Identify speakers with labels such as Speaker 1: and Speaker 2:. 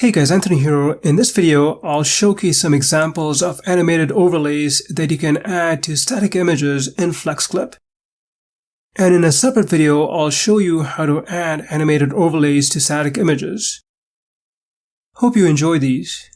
Speaker 1: Hey guys, Anthony here. In this video, I'll showcase some examples of animated overlays that you can add to static images in FlexClip. And in a separate video, I'll show you how to add animated overlays to static images. Hope you enjoy these.